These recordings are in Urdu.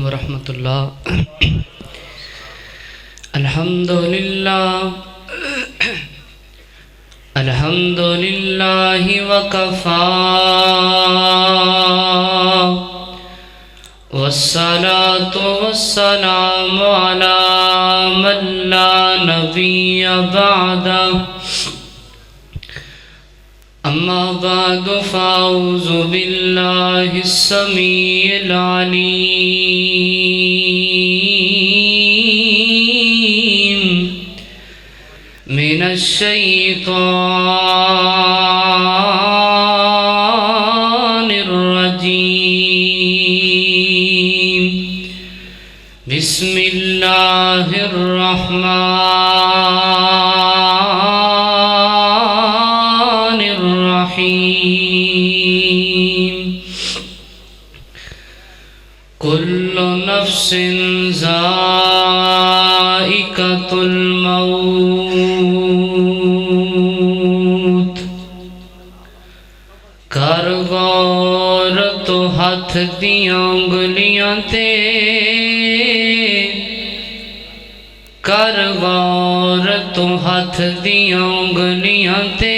ورحمۃ اللہ۔ الحمدللہ وکفا والصلاة والسلام علی من لا نبی بعدہ، اما بعد فاعوذ باللہ السمیع العلیم من الشیطان الرجیم، بسم اللہ الرحمن الرحیم۔ کل نفس ذائقۃ الموت، کر غور تو ہاتھ دیاں انگلیاں تے، کر غور تو ہاتھ دیاں انگلیاں تے،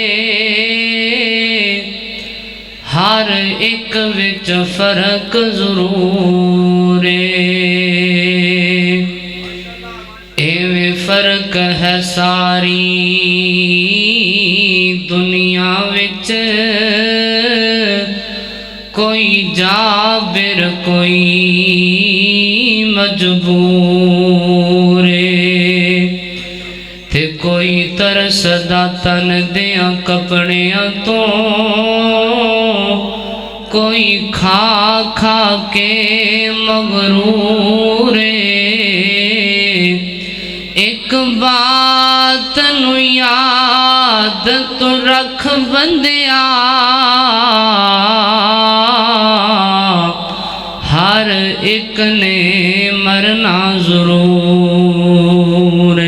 ہر ایک وچ فرق ضرور ایویں فرق ہے ساری دنیا وچ، کوئی جابر کوئی مجبور تے کوئی ترسدا تن دیاں کپڑیاں تو، کوئی کھا کھا کے مغرور ایک بات نو یاد تو رکھ بندیا، ہر ایک نے مرنا ضرور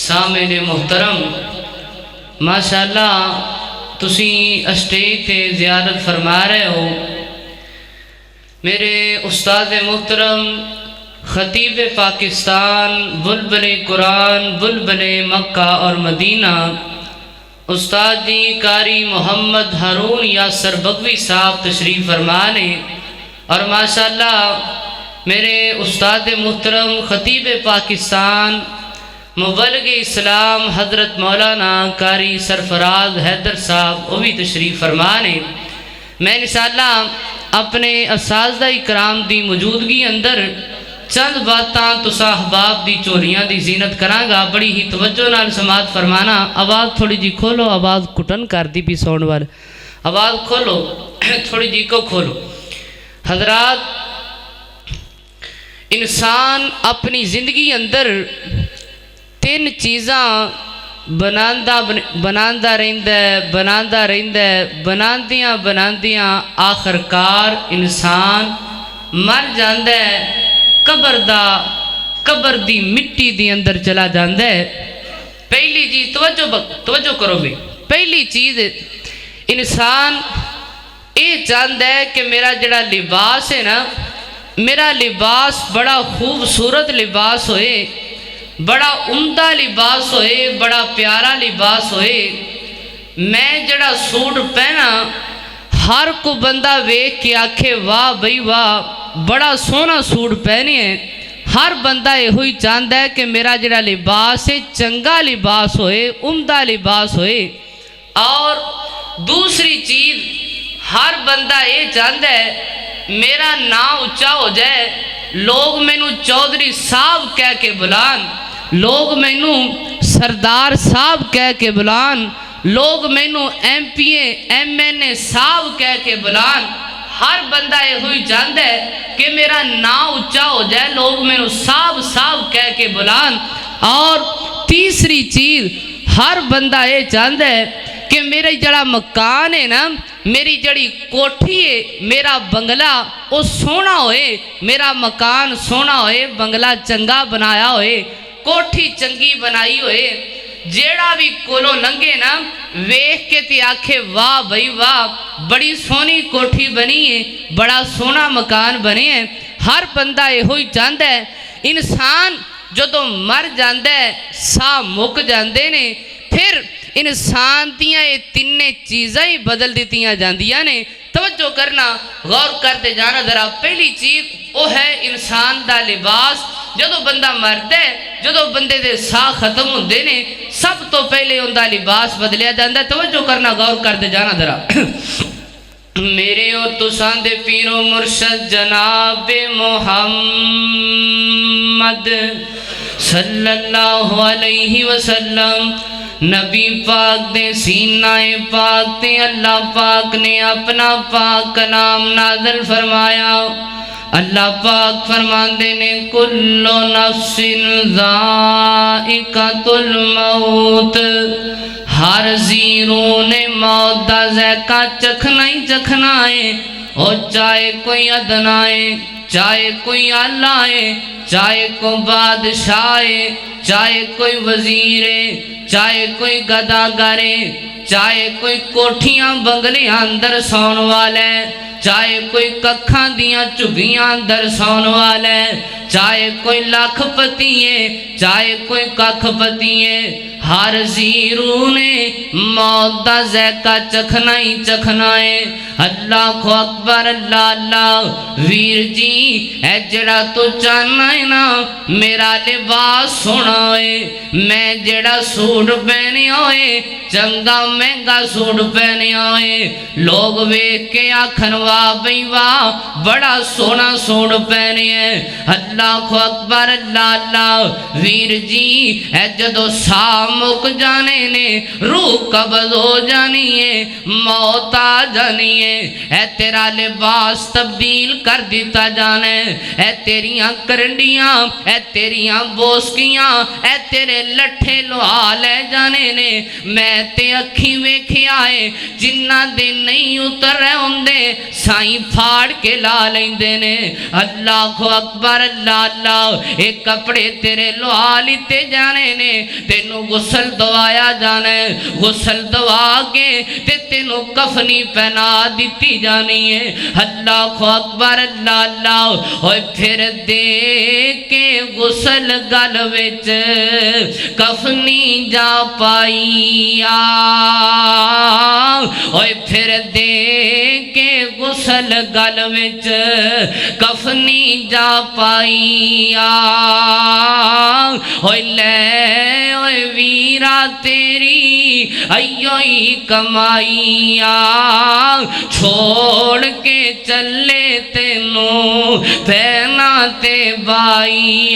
سامعین محترم، ماشاءاللہ تسی اسٹیج تے زیارت فرما رہے ہو۔ میرے استاد محترم خطیب پاکستان، بلبل قرآن، بلبل مکہ اور مدینہ، استاد جی قاری محمد ہارون یاسر بگوی صاحب تشریف فرمانے، اور ماشاءاللہ میرے استاد محترم خطیب پاکستان مبلغ اسلام حضرت مولانا قاری سرفراز حیدر صاحب وہ بھی تشریف فرمانے۔ میں انشاءاللہ اپنے اساتذہ کرام دی موجودگی اندر چند باتاں تسا احباب دی چوریاں دی زینت کراں گا، بڑی ہی توجہ نال سماعت فرمانا۔ آواز تھوڑی جی کھولو، آواز کٹن کر دی پی ساؤنڈ والے، آواز کھولو تھوڑی جی کو کھولو۔ حضرات، انسان اپنی زندگی اندر تین چیزاں بناندہ رہندہ بناندیاں آخرکار انسان مر جاندہ ہے، قبر دی مٹی دی اندر چلا جاندہ ہے۔ پہلی چیز توجہ کرو بھی، پہلی چیز انسان اے چاہندہ ہے کہ میرا جڑا لباس ہے نا، میرا لباس بڑا خوبصورت لباس ہوئے، بڑا عمدہ لباس ہوئے، بڑا پیارا لباس ہوئے۔ میں جڑا سوٹ پہنا ہر کو بندہ ویکھ کے آکھے واہ بھئی واہ بڑا سونا سوٹ پہنے ہیں۔ ہر بندہ یہ ہوئی چاہندہ ہے کہ میرا جڑا لباس ہے چنگا لباس ہوئے، عمدہ لباس ہوئے۔ اور دوسری چیز ہر بندہ یہ چاہندہ ہے میرا نام اونچا ہو جائے، لوگ مینوں چودھری صاحب کہہ کے بلان، لوگ مینوں سردار صاحب کہہ کے بلان، لوگ مینوں M P A M N A صاحب کہہ کے بلان۔ ہر بندہ یہ ہوئی چاہتا ہے کہ میرا نام اونچا ہو جائے، لوگ مینوں صاحب کہہ کے بلان۔ اور تیسری چیز ہر بندہ یہ چاہتا ہے کہ میرے جڑا مکان ہے نا، میری جڑی کوٹھی ہے، میرا بنگلہ وہ سونا ہوئے، میرا مکان سونا ہوئے، بنگلہ چنگا بنایا ہوئے، کوٹھی چنگی بنائی ہوئے۔ جیڑا بھی کولو لنگے نا ویکھ کے تے آکھے واہ بھئی واہ بڑی سونی کوٹھی بنی ہے بڑا سونا مکان بنے ہے ہر بندہ یہ ہوئی چاہتا ہے انسان جدو مر جاندہ ہے سا مک جاندے نے پھر انسان دیاں یہ تینے چیزیں ہی بدل دیتیاں جاندیاں نے توجہ کرنا غور کرتے جانا ذرا پہلی چیز وہ ہے انسان دا لباس جدو بندہ مرد ہے جدو بندے دے سا ختم ہوندے نے سب تو پہلے ان دا لباس بدلیا جاندہ ہے توجہ کرنا غور کرتے جانا ذرا میرے اور تسان دے پیر و مرشد جناب محمد صلی اللہ علیہ وسلم نبی پاک دے سینہ پاک تے اللہ پاک نے اپنا پاک کلام نازل فرمایا اللہ پاک فرماندے نے کل نفس ذائقۃ الموت ہر زیروں نے موت دا ذائقہ چکھنا ہی چکھنا ہے اور چاہے کوئی ادنائے چاہے کوئی اللہ ہے چاہے کوئی بادشاہ ہے چاہے کوئی وزیر ہے چاہے کوئی گداگر ہے چاہے کوئی کوٹھیاں بنگلیاں اندر سون والا ہے چاہے کوئی ککھاں دیاں چگیاں اندر سون والا ہے چاہے کوئی لاکھ پتی ہے چاہے کوئی ککھ پتی ہے ہر زیرو نے موت دا ذائقہ چکھنا ہی چکھنا ہے اللہ کو اکبر اللہ اللہ ویر جی اے جڑا تو چاہنا ہے نا میرا لباس سونا ہے میں جڑا سوٹ پہنے ہوئے چنگا مہنگا سوٹ پہنے ہوئے لوگ ویکھ کے آکھن واہ بھئی واہ بڑا سونا سوٹ پہنے ہیں اللہ کو اکبر اللہ اللہ ویر جی اے جدو سا مک جانے نے روح قبض ہو جانی ہے موت آ جانی ہے اے تیرا لباس تبدیل کر دیتا جانے اے تیریاں کرنڈیاں اے تیریاں بوسکیاں اے تیرے لٹھے لوہا لے جانے نے میں تے اکھی ویکھے آئے جنہ دے نہیں اتر رہے ہوندے سائیں پھاڑ کے لا لیندے نے اللہ کو اکبر اللہ اللہ ایک کپڑے تیرے لوہا لیتے جانے نے تینوں غسل دوایا جانے غسل دوا کے تینوں کفنی پہنا دیتی جانی ہے اللہ کو اکبر اللہ اللہ اور پھر دے کے غسل گل وچ کفنی جا پائی اور پھر دے کے غسل گل وچ کفنی جا پائی ہوئے لے ہوئے ویرا تیری ایوئی کمائی چھوڑ کے چلے تینوں پہنا تے بائی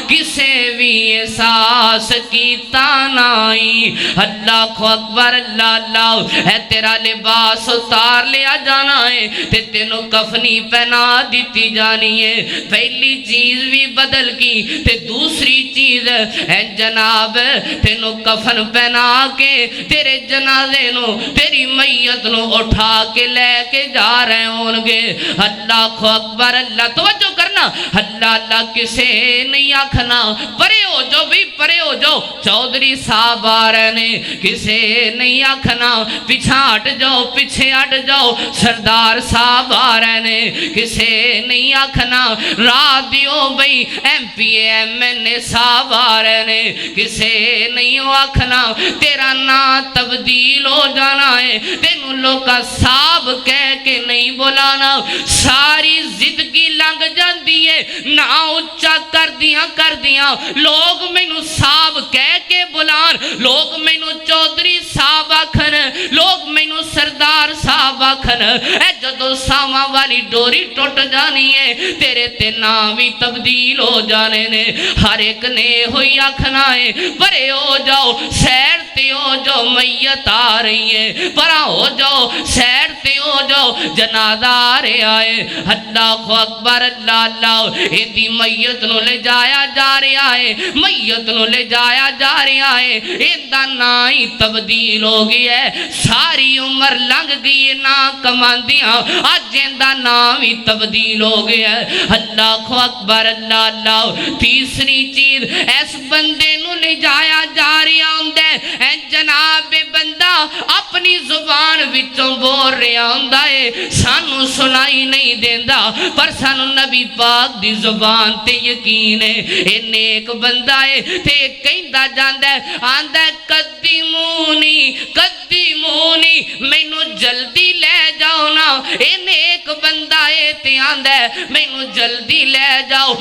کسے بھی احساس کیتا نائی اللہ کو اکبر اللہ اللہ ہے تیرا لباس اتار لیا جانا ہے تے تینوں کفنی پہنا دیتی جانی ہے پہلی چیز بھی بدل کی تے دوسری چیز ہے جناب تینوں کفن پہنا کے تیرے جنازے نو تیری میت نو اٹھا کے لے کے جا رہے ہونگے اللہ کو اکبر اللہ توجہ کرنا اللہ اللہ کسے نہیں آکھنا پرے ہو جو بھی پرے ہو جو چودھری صاحب آ رہے نے کسے نہیں آکھنا پیچھا ہٹ جاؤ پیچھے ہٹ جاؤ سردار صاحب آ رہے نے کسے نہیں آکھنا رادیو بھئی M P M N A صاحب آ رہے نے کسے نہیں آکھنا تیرا نا تبدیل ہو جانا ہے تینوں لوگا صاحب کہہ کے نہیں بولانا ساری زندگی لنگ جاندی ہے نا اچھا کر دیاں لوگ میں نو صاحب کہہ کے بلان لوگ میں نو چودھری صاحب آکھن لوگ میں نو سردار صاحب آکھن اے جدو ساما والی ڈوری ٹوٹ جانی ہے تیرے تے نامی تبدیل ہو جانے نے ہر ایک نے ہوئی آکھنا ہے پرے ہو جاؤ سیرتے ہو جو میت آ رہی ہے پرا ہو جاؤ سیرتے ہو جو جنازہ آ رہے آئے اللہ کو اکبر اللہ اللہ ایدی میت نو لے جایا جا رہا ہے میت نو لے جایا جا رہا ہے ایدہ نائی تبدیل ہو گئی ہے ساری عمر لنگ گئی نا کماندیاں آج ایدہ نامی تبدیل ہو گئی ہے اللہ کو اکبر اللہ اللہ تیسری چیز ایس بندے نو لے لے جایا جا رہا ہوندا ہے اے جناب بندہ اپنی زبان وچوں بول رہا ہوندا ہے سانو سنائی نہیں دیندا پر سانو نبی پاک دی زبان تے یقین ہے اے نیک بندہ ہے تے کہندا جاندا ہے آندا ہے قدمونی قدمونی مینوں جلدی لے جاؤ نا اے نیک بندہ ہے تے آندا ہے مینوں جلدی لے جاؤ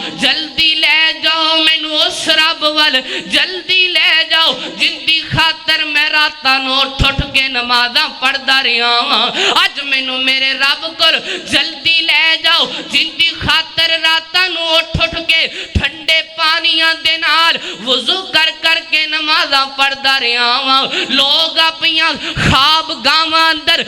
مینوں اس رب ول جلدی لے جاؤ جن دی خاطر میں راتاں نوں اٹھ کے نمازاں پڑھدا رہیا ہاں اج مینوں میرے رب کول جلدی لے جاؤ جن دی خاطر راتاں نوں اٹھ کے ٹھنڈے پانیاں دے نال وضو کر کے نمازاں پڑھدا رہیا ہاں لوگ اپنیاں خواب گاواں اندر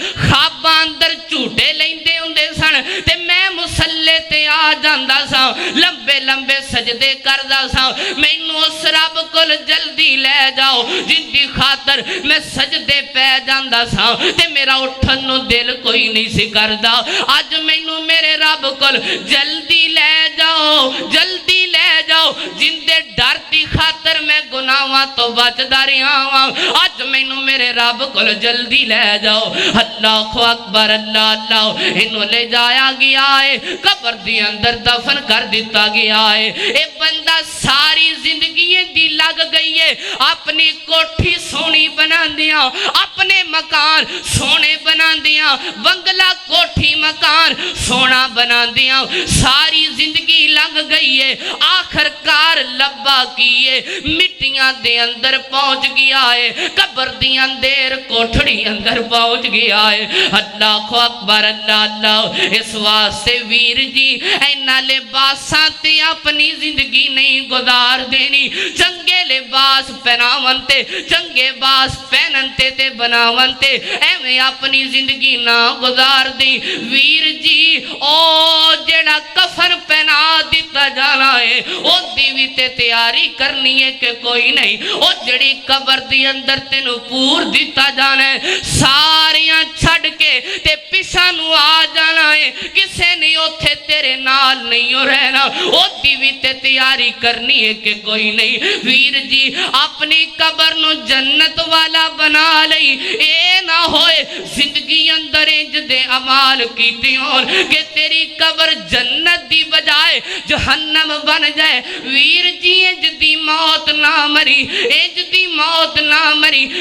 جھوٹے لیندے ہوندے سن تے میں مصلی تے آ جاندا سا لمبے لمبے سجدے کردا سا مینوں اس رب کول جلدی لے جاؤ جن دی خاطر میں سجدے پہ جاندا سا تے میرا اٹھن نوں دل کوئی نہیں سی کردا اج مینوں میرے رب کول جلدی لے جاؤ جن دے ڈر دی خاطر میں گناہاں تو بچدا رہیا ہاں اج مینوں میرے رب کول جلدی لے جاؤ اللہ اکبر اللہ انہوں لے جایا گیا ہے قبر دی اندر دفن کر دیتا گیا ہے اے بندہ ساری زندگی دی لگ گئی ہے اپنی کوٹھی سونی بنا دیا اپنے مکان سونے بنا دیا بنگلہ کوٹھی مکان سونا بنا دیا ساری زندگی لگ گئی ہے آخر کار لبا کیے مٹیاں دے اندر پہنچ گیا ہے قبر دی اندر کوٹھڑی اندر پہنچ گیا ہے اللہ اکبر اللہ اس واسطے ویر جی اینا لباساں تے اپنی زندگی نہیں گزار دینی چنگے لباس پہناون تے چنگے باس پہنن تے بناون تے ایویں اپنی زندگی نہ گزار دی ویر جی او جڑا کفن پہنا دیتا جانا ہے او دیوی تے تیاری کرنی ہے کہ کوئی نہیں او جڑی قبر دی اندر تینوں پور دیتا جانا ہے ساریاں چھڑ کے تے پیچھے نو آ جانا ہے کسے نہیں اوتھے تیرے نال نہیں ہو رہنا او دیوی تے تیاری کرنی ہے کہ کوئی نہیں ویر جی اپنی قبر نو جنت والا بنا لئی اے نہ ہوئے زندگی اندر انج دے عمال کیتے ہون کہ تیری قبر جنت دی بجائے جہنم بن جائے ویر جی انج دی موت نہ مری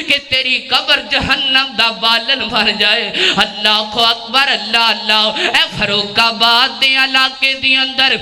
کہ تیری قبر جہنم دا بالن بن جائے اللہ اکبر اللہ اے فاروق آباد دے علاقے دی اندر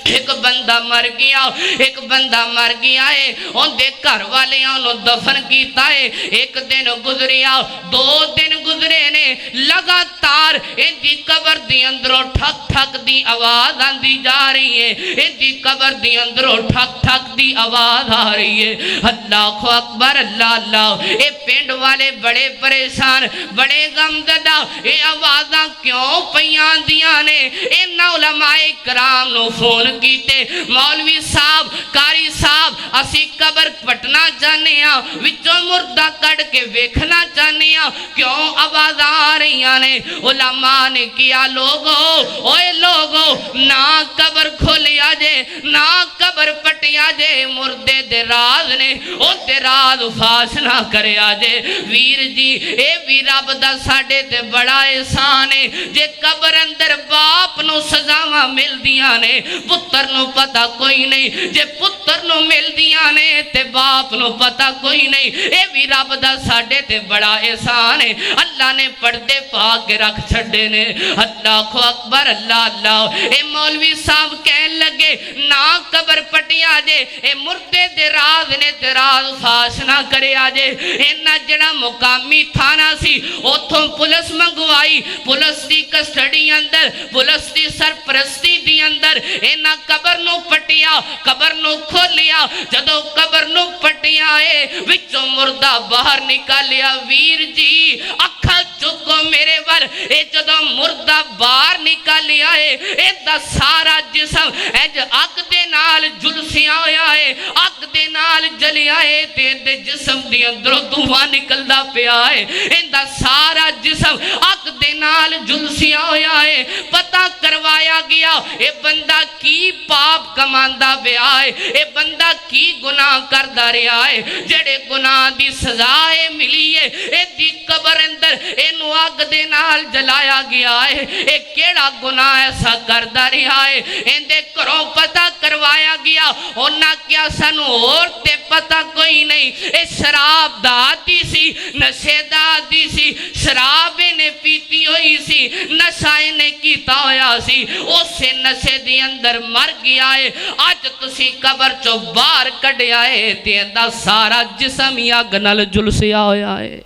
ایک بندہ مر گیا ہے ان دے گھر والے انہوں دفن کیتا ہے ایک دن گزریا 2 دن گزرے نے لگاتار ان دی قبر دی اندروں ٹھک ٹھک دی آواز آندی جا رہی ہے ان دی قبر دی اندروں ٹھک ٹھک دی آواز آ رہی ہے اللہ اکبر اللہ اے پنڈ والے بڑے پریشان بڑے غمزدہ اے آوازاں کیوں پیاں دیاں نے ان علماء کرام نو فون کیتے مولوی صاحب کاری صاحب اسی قبر پٹنا چاہنے ہیں وچوں مردہ کڑ کے ویکھنا چاہنے ہیں کیوں آواز آ رہی ہیں علماء نے کیا لوگو نہ قبر کھولیا جے نہ قبر پٹیا جے مردے دے راز نے او دے راز فاش نہ کرے آجے ویر جی اے بھی رب دا ساڑے تے بڑا احسان ہے جے قبر اندر باپ نو سزاواں مل دیاں نے پتر نو پتا کوئی نہیں جے پتر نو مل دیاں نے تے باپ نو پتا کوئی نہیں اے بھی رب دا ساڑے تے بڑا احسان ہے اللہ نے پردے پاک رکھ چھڑے نے اللہ اکبر اللہ اے مولوی صاحب کہن لگے نا قبر پٹی آجے اے مردے دے راز نے تے راز فاش نہ کرے آجے اینا جڑا مقامی تھانا سی اوتھوں پولیس منگوائی پولیس دی کسٹڈی اندر پولیس دی سرپرستی دی اندر اینا قبر نو پٹیا قبر نو کھولیا جدو قبر نو پٹیا ہے وچوں مردہ باہر نکالیا ویر جی اکھا چکو میرے ور اے جدو مردہ باہر نکالیا ہے اے دا سارا جسم اج اگ دے نال جلسیاں ہویا ہے اگ دے نال جلیا ہے تے دے جسم دی اندروں دھواں نکلدا پیا ہے ایندا سارا جسم اگ دے نال جلسیاں ہویا ہے پتہ کروایا گیا اے بندہ کی پاپ کماندا پیا ہے اے بندہ کی گناہ کردا رہیا ہے جڑے گناہ دی سزا اے ملی ہے اے دی قبر اندر اینو اگ دے نال جلایا گیا ہے اے کیڑا گناہ ایسا کردا رہیا ہے ایندے گھروں پتہ کروایا گیا انہاں کیا سانو اور تے پتہ کوئی نہیں اے شراب دا عادی سی نشے دا عادی سی شراب نے پیتی ہوئی سی نشہ نے کیتا ہویا سی اسے نشے دی اندر مر گیا ہے اج تسی قبر چو باہر کڈیا ہے تے دا سارا جسم ہی اگ نال جلسیا ہویا ہے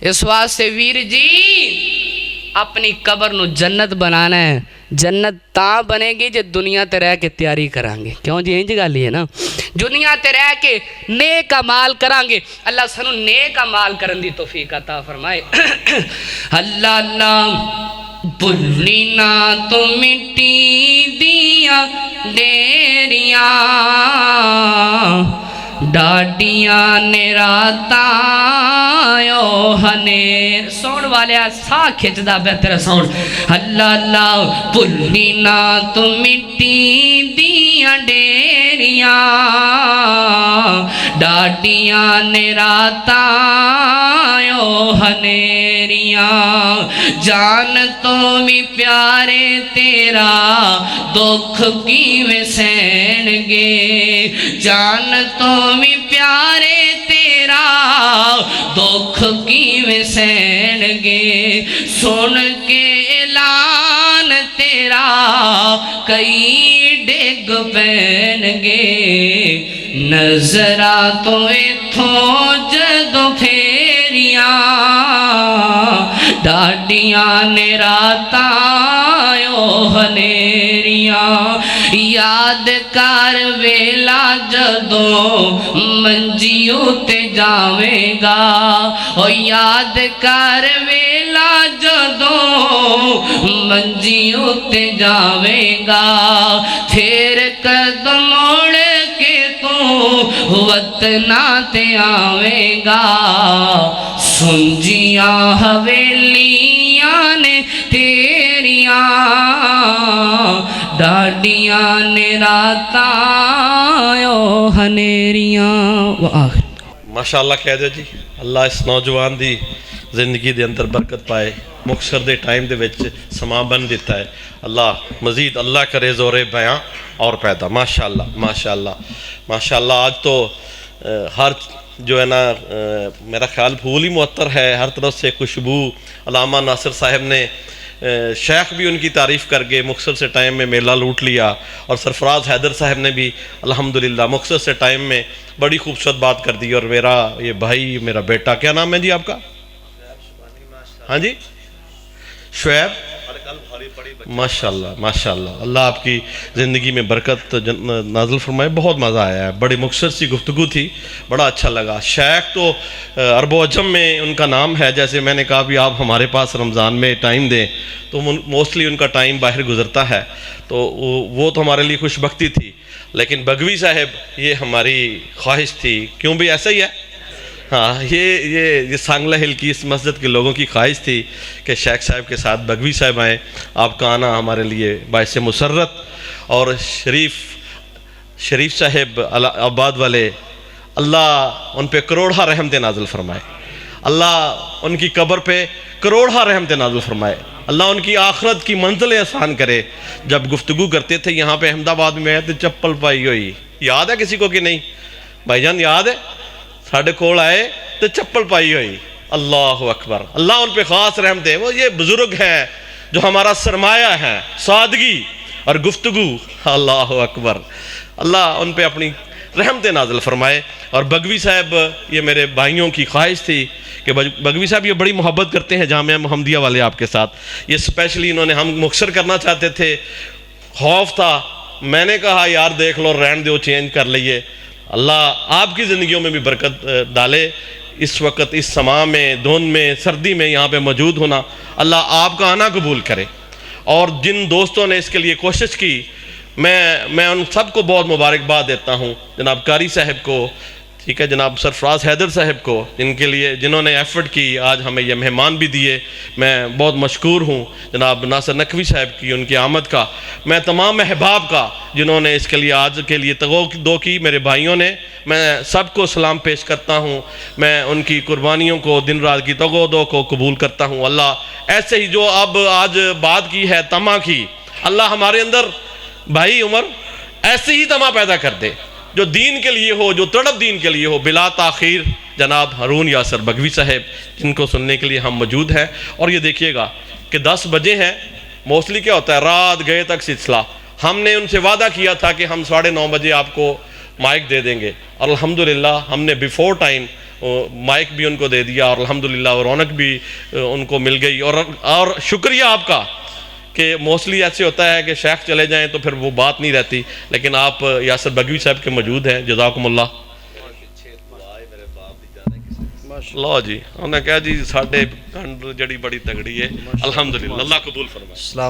اس واسطے ویر جی اپنی قبر نو جنت بنانا ہے جنت تاں بنے گی جے دنیا تے رہ کے تیاری کرانگے کیوں جی انج گل ہے نا دنیا تے رہ کے نیک اعمال کرانگے اللہ سانو نیک اعمال کرن دی توفیق عطا فرمائے اللہ اللہ بھلی نہ تو مٹی دیا ڈیریاں ڈاڈیاں نے راتایو ہنے سون والے سا کھچدا بہتر سون اللہ اللہ بھلی نہ تو مٹی دیا ڈیریاں ڈاڈیاں نے راتایو ہنیریاں جان تو بھی پیارے تیرا دکھ کیویں سہن گے جان تو بھی پیارے تیرا دکھ کیویں سہن گے سن کے اعلان تیرا کئی ڈگ پین گے نظرہ تو ایتھوں جدو پھیریاں ڈاڈیاں نے راتایو ہنیریاں یاد کر ویلا جدو منجیو تے جاویں گا او یاد کر ویلا جدو منجیو تے جاویں گا پھر قدم موڑ کے تو وطنہ تے آویں گا سنجیاں حویلیاں نے تیریاں ڈاڈیاں نے راتایو ہنیریاں وآخر ماشاءاللہ کہہ دے جی اللہ اس نوجوان دی زندگی دے اندر برکت پائے مختصر دے ٹائم دے وچ سما بن دیتا ہے اللہ مزید اللہ کرے زور بیاں اور پیدا ماشاءاللہ ماشاءاللہ ماشاءاللہ آج تو ہر جو ہے نا میرا خیال پھول ہی معطر ہے ہر طرف سے خوشبو علامہ ناصر صاحب نے شیخ بھی ان کی تعریف کر کے مختصر سے ٹائم میں میلہ لوٹ لیا اور سرفراز حیدر صاحب نے بھی الحمدللہ مختصر سے ٹائم میں بڑی خوبصورت بات کر دی اور میرا یہ بھائی میرا بیٹا کیا نام ہے جی آپ کا ہاں جی شعیب ماشاءاللہ ماشاءاللہ اللہ آپ کی زندگی میں برکت نازل فرمائے بہت مزہ آیا ہے بڑی مختصر سی گفتگو تھی بڑا اچھا لگا شیخ تو عرب و عجم میں ان کا نام ہے جیسے میں نے کہا بھی آپ ہمارے پاس رمضان میں ٹائم دیں تو موسٹلی ان کا ٹائم باہر گزرتا ہے تو وہ تو ہمارے لیے خوش بختی تھی لیکن بگوی صاحب یہ ہماری خواہش تھی کیوں بھی ایسا ہی ہے ہاں یہ سانگلہ ہل کی اس مسجد کے لوگوں کی خواہش تھی کہ شیخ صاحب کے ساتھ بگوی صاحب آئیں آپ کا آنا ہمارے لیے باعث مسرت اور شریف صاحب آباد والے اللہ ان پہ کروڑہ رحمت نازل فرمائے اللہ ان کی قبر پہ کروڑہ رحمت نازل فرمائے اللہ ان کی آخرت کی منزلیں آسان کرے جب گفتگو کرتے تھے یہاں پہ احمد آباد میں تو چپل پائی ہوئی یاد ہے کسی کو کہ نہیں بھائی جان یاد ہے ساڑھے کھول آئے تو چپل پائی ہوئی اللہ اکبر اللہ ان پہ خاص رحمت ہے وہ یہ بزرگ ہیں جو ہمارا سرمایہ ہے سادگی اور گفتگو اللہ اکبر اللہ ان پہ اپنی رحمت نازل فرمائے اور بگوی صاحب یہ میرے بھائیوں کی خواہش تھی کہ بگوی صاحب یہ بڑی محبت کرتے ہیں جامعہ محمدیہ والے آپ کے ساتھ یہ سپیشلی انہوں نے ہم مختصر کرنا چاہتے تھے خوف تھا میں نے کہا یار دیکھ لو رہن دو چینج کر لئیے اللہ آپ کی زندگیوں میں بھی برکت ڈالے اس وقت اس سما میں دھند میں سردی میں یہاں پہ موجود ہونا اللہ آپ کا آنا قبول کرے اور جن دوستوں نے اس کے لیے کوشش کی میں ان سب کو بہت مبارکباد دیتا ہوں، جناب قاری صاحب کو، ٹھیک ہے، جناب سرفراز حیدر صاحب کو، جنہوں نے ایفرٹ کی، آج ہمیں یہ مہمان بھی دیے، میں بہت مشکور ہوں، جناب ناصر نقوی صاحب کی، ان کی آمد کا، میں تمام احباب کا جنہوں نے اس کے لیے آج کے لیے تگو کی، میرے بھائیوں نے، میں سب کو سلام پیش کرتا ہوں، میں ان کی قربانیوں کو، دن رات کی تگو کو قبول کرتا ہوں۔ اللہ ایسے ہی جو اب آج بات کی ہے طمع کی، اللہ ہمارے اندر بھائی عمر ایسے ہی طمع پیدا کر دے، جو دین کے لیے ہو، جو تڑپ دین کے لیے ہو۔ بلا تاخیر جناب ہارون یاسر بگوی صاحب، جن کو سننے کے لیے ہم موجود ہیں، اور یہ دیکھیے گا کہ 10 بجے ہیں، موسٹلی کیا ہوتا ہے رات گئے تک سلسلہ، ہم نے ان سے وعدہ کیا تھا کہ ہم 9:30 بجے آپ کو مائک دے دیں گے، اور الحمدللہ ہم نے بیفور ٹائم مائک بھی ان کو دے دیا، اور الحمدللہ رونق بھی ان کو مل گئی، اور شکریہ آپ کا کہ موسٹلی ایسے ہوتا ہے کہ شیخ چلے جائیں تو پھر وہ بات نہیں رہتی، لیکن آپ یاسر بگوی صاحب کے موجود ہیں، جزاکم اللہ۔ لو جی انہیں کہا جی ساڑھے کنڈ جڑی بڑی تگڑی ہے، الحمدللہ اللہ قبول فرمائے۔